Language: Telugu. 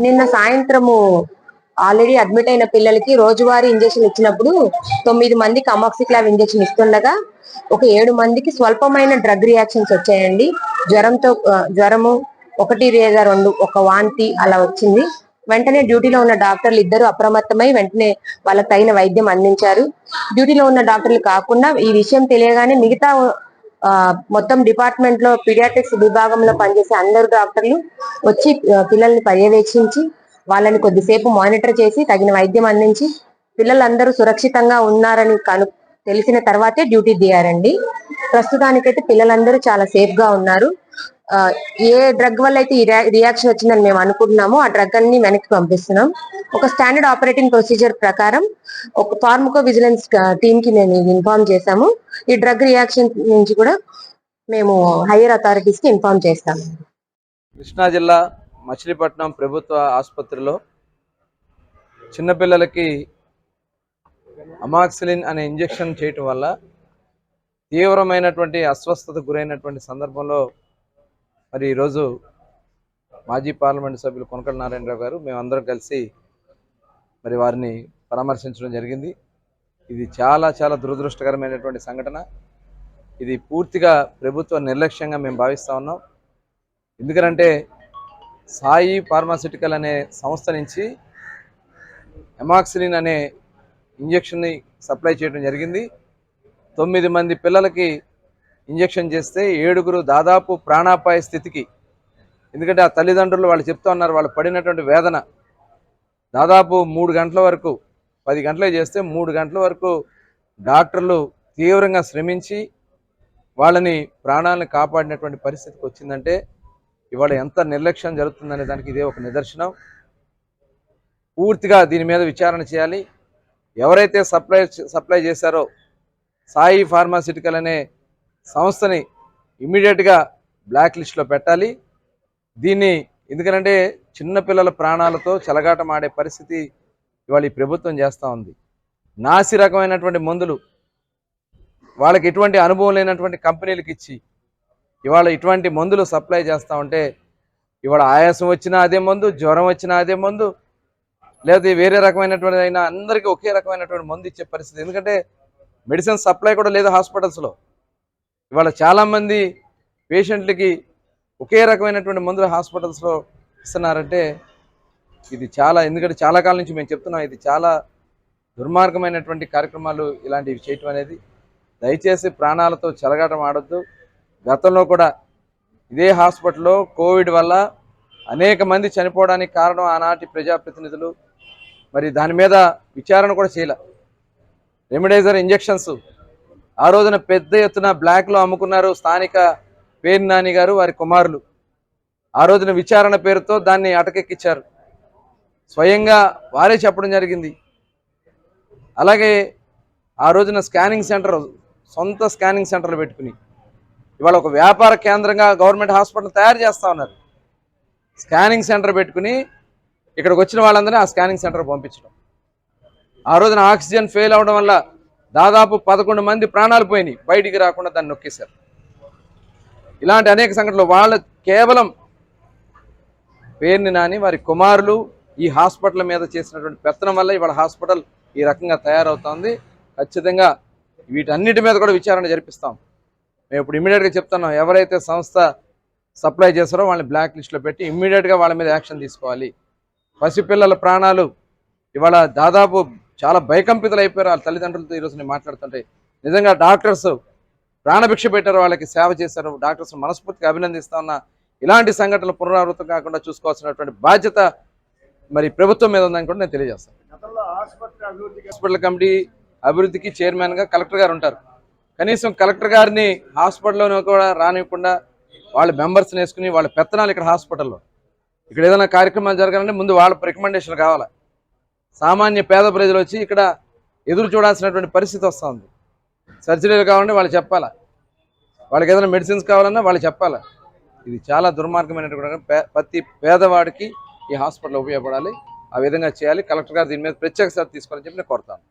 నిన్న సాయంత్రము ఆల్రెడీ అడ్మిట్ అయిన పిల్లలకి రోజువారీ ఇంజెక్షన్ ఇచ్చినప్పుడు 9 మందికి అమాక్సిక్లావ్ ఇంజెక్షన్ ఇస్తుండగా ఒక 7 మందికి స్వల్పమైన డ్రగ్ రియాక్షన్స్ వచ్చాయండి. జ్వరము 1 లేదా 2 ఒక వాంతి అలా వచ్చింది. వెంటనే డ్యూటీలో ఉన్న డాక్టర్లు ఇద్దరు అప్రమత్తమై వెంటనే వాళ్ళకి తగిన వైద్యం అందించారు. డ్యూటీలో ఉన్న డాక్టర్లు కాకుండా ఈ విషయం తెలియగానే మిగతా మొత్తం డిపార్ట్మెంట్ లో పీడియాట్రిక్స్ విభాగంలో పనిచేసే అందరు డాక్టర్లు వచ్చి పిల్లల్ని పర్యవేక్షించి వాళ్ళని కొద్దిసేపు మానిటర్ చేసి తగిన వైద్యం అందించి పిల్లలందరూ సురక్షితంగా ఉన్నారని తెలిసిన తర్వాతే డ్యూటీ దిగారండి. ప్రస్తుతానికైతే పిల్లలందరూ చాలా సేఫ్ గా ఉన్నారు. ఏ డ్రగ్ వల్ల అయితే ఈ రియాక్షన్ వచ్చిందని మేము అనుకుంటున్నామో ఆ డ్రగ్ అన్ని వెనక్కి పంపిస్తున్నాం. ఒక స్టాండర్డ్ ఆపరేటింగ్ ప్రొసీజర్ ప్రకారం ఒక ఫార్మకో విజిలెన్స్ టీమ్ కి మేము ఇన్ఫార్మ్ చేశాము. ఈ డ్రగ్ రియాక్షన్ నుంచి కూడా మేము హైయర్ అథారిటీస్ కి ఇన్ఫార్మ్ చేస్తాము. కృష్ణా జిల్లా మచిలీపట్నం ప్రభుత్వ ఆసుపత్రిలో చిన్నపిల్లలకి అమాక్సిలిన్ అనే ఇంజెక్షన్ చేయటం వల్ల తీవ్రమైనటువంటి అస్వస్థతకు గురైనటువంటి సందర్భంలో మరి ఈరోజు మాజీ పార్లమెంటు సభ్యులు కొనకళ్ళ నారాయణరావు గారు మేమందరం కలిసి మరి వారిని పరామర్శించడం జరిగింది. ఇది చాలా చాలా దురదృష్టకరమైనటువంటి సంఘటన. ఇది పూర్తిగా ప్రభుత్వ నిర్లక్ష్యంగా మేము భావిస్తూ ఉన్నాం. ఎందుకంటే సాయి ఫార్మాస్యూటికల్ అనే సంస్థ నుంచి అమాక్సిలిన్ అనే ఇంజెక్షన్ని సప్లై చేయడం జరిగింది. 9 మంది పిల్లలకి ఇంజెక్షన్ చేస్తే 7గురు దాదాపు ప్రాణాపాయ స్థితికి, ఎందుకంటే ఆ తల్లిదండ్రులు వాళ్ళు చెప్తా ఉన్నారు వాళ్ళు పడినటువంటి వేదన. దాదాపు 3 గంటల వరకు 10 గంటలే చేస్తే 3 గంటల వరకు డాక్టర్లు తీవ్రంగా శ్రమించి వాళ్ళని ప్రాణాలను కాపాడినటువంటి పరిస్థితికి వచ్చిందంటే ఇవాళ ఎంత నిర్లక్ష్యం జరుగుతుందనే దానికి ఇదే ఒక నిదర్శనం. పూర్తిగా దీని మీద విచారణ చేయాలి. ఎవరైతే సప్లై చేశారో సాయి ఫార్మాస్యూటికల్ అనే సంస్థని ఇమ్మీడియట్గా బ్లాక్ లిస్ట్లో పెట్టాలి. దీన్ని ఎందుకంటే చిన్నపిల్లల ప్రాణాలతో చెలగాటమాడే పరిస్థితి ఇవాళ ఈ ప్రభుత్వం చేస్తూ ఉంది. నాసి రకమైనటువంటి మందులు వాళ్ళకి ఎటువంటి అనుభవం లేనటువంటి కంపెనీలకు ఇచ్చి ఇవాళ ఇటువంటి మందులు సప్లై చేస్తూ ఉంటే ఇవాళ ఆయాసం వచ్చినా అదే మందు, జ్వరం వచ్చినా అదే మందు, లేదా వేరే రకమైనటువంటి అయినా అందరికీ ఒకే రకమైనటువంటి మందు ఇచ్చే పరిస్థితి. ఎందుకంటే మెడిసిన్ సప్లై కూడా లేదు హాస్పిటల్స్లో. ఇవాళ చాలామంది పేషెంట్లకి ఒకే రకమైనటువంటి మందులు హాస్పిటల్స్లో ఇస్తున్నారంటే ఇది చాలా, ఎందుకంటే చాలా కాలం నుంచి మేము చెప్తున్నాం ఇది చాలా దుర్మార్గమైనటువంటి కార్యక్రమాలు ఇలాంటివి చేయటం అనేది. దయచేసి ప్రాణాలతో చెలగాటం ఆడొద్దు. గతంలో కూడా ఇదే హాస్పిటల్లో కోవిడ్ వల్ల అనేక మంది చనిపోవడానికి కారణం ఆనాటి ప్రజాప్రతినిధులు. మరి దాని మీద విచారణ కూడా చేయలే. రెమిడైజర్ ఇంజెక్షన్స్ ఆ రోజున పెద్ద ఎత్తున బ్లాక్లో అమ్ముకున్నారు స్థానిక పేర్ని నాని గారు వారి కుమారులు. ఆ రోజున విచారణ పేరుతో దాన్ని అటకెక్కించారు. స్వయంగా వారే చెప్పడం జరిగింది. అలాగే ఆ రోజున స్కానింగ్ సెంటర్, సొంత స్కానింగ్ సెంటర్లు పెట్టుకుని ఇవాళ ఒక వ్యాపార కేంద్రంగా గవర్నమెంట్ హాస్పిటల్ తయారు చేస్తూ ఉన్నారు. స్కానింగ్ సెంటర్ పెట్టుకుని ఇక్కడికి వచ్చిన వాళ్ళందరినీ ఆ స్కానింగ్ సెంటర్ పంపించడం. ఆ రోజున ఆక్సిజన్ ఫెయిల్ అవడం వల్ల దాదాపు 11 మంది ప్రాణాలు పోయినాయి, బయటికి రాకుండా దాన్ని నొక్కేశారు. ఇలాంటి అనేక సంఘటనలు వాళ్ళు కేవలం పేర్ని నాని వారి కుమారులు ఈ హాస్పిటల్ మీద చేసినటువంటి పెత్తనం వల్ల ఇవాళ హాస్పిటల్ ఈ రకంగా తయారవుతోంది. ఖచ్చితంగా వీటన్నిటి మీద కూడా విచారణ జరిపిస్తాం. మేము ఇప్పుడు ఇమ్మీడియట్గా చెప్తున్నాం, ఎవరైతే సంస్థ సప్లై చేస్తారో వాళ్ళని బ్లాక్ లిస్ట్లో పెట్టి ఇమ్మీడియట్గా వాళ్ళ మీద యాక్షన్ తీసుకోవాలి. పసిపిల్లల ప్రాణాలు ఇవాళ దాదాపు చాలా భయకంపితులు అయిపోయారు వాళ్ళ తల్లిదండ్రులతో. ఈరోజు నేను మాట్లాడుతుంటే నిజంగా డాక్టర్స్ ప్రాణభిక్ష పెట్టారు, వాళ్ళకి సేవ చేశారు. డాక్టర్స్ మనస్ఫూర్తిగా అభినందిస్తా ఉన్నా. ఇలాంటి సంఘటనలు పునరావృతం కాకుండా చూసుకోవాల్సినటువంటి బాధ్యత మరి ప్రభుత్వం మీద ఉందని కూడా నేను తెలియజేస్తాను. హాస్పిటల్ కమిటీ అభివృద్ధికి చైర్మన్గా కలెక్టర్ గారు ఉంటారు. కనీసం కలెక్టర్ గారిని హాస్పిటల్లోనే కూడా రానివ్వకుండా వాళ్ళ మెంబర్స్ని వేసుకుని వాళ్ళ పెత్తనాలు ఇక్కడ హాస్పిటల్లో ఇక్కడ ఏదైనా కార్యక్రమాలు జరగాలంటే ముందు వాళ్ళ రికమెండేషన్ కావాలి. సామాన్య పేద ప్రజలు వచ్చి ఇక్కడ ఎదురు చూడాల్సినటువంటి పరిస్థితి వస్తూ ఉంది. సర్జరీలు కావాలంటే వాళ్ళు చెప్పాలా, వాళ్ళకి ఏదైనా మెడిసిన్స్ కావాలన్నా వాళ్ళు చెప్పాలా. ఇది చాలా దుర్మార్గమైనటువంటి ప్రతి పేదవాడికి ఈ హాస్పిటల్ ఉపయోగపడాలి. ఆ విధంగా చేయాలి. కలెక్టర్ గారు దీని మీద ప్రత్యేక శ్రద్ధ తీసుకోవాలని చెప్పి నేను కోరుతాను.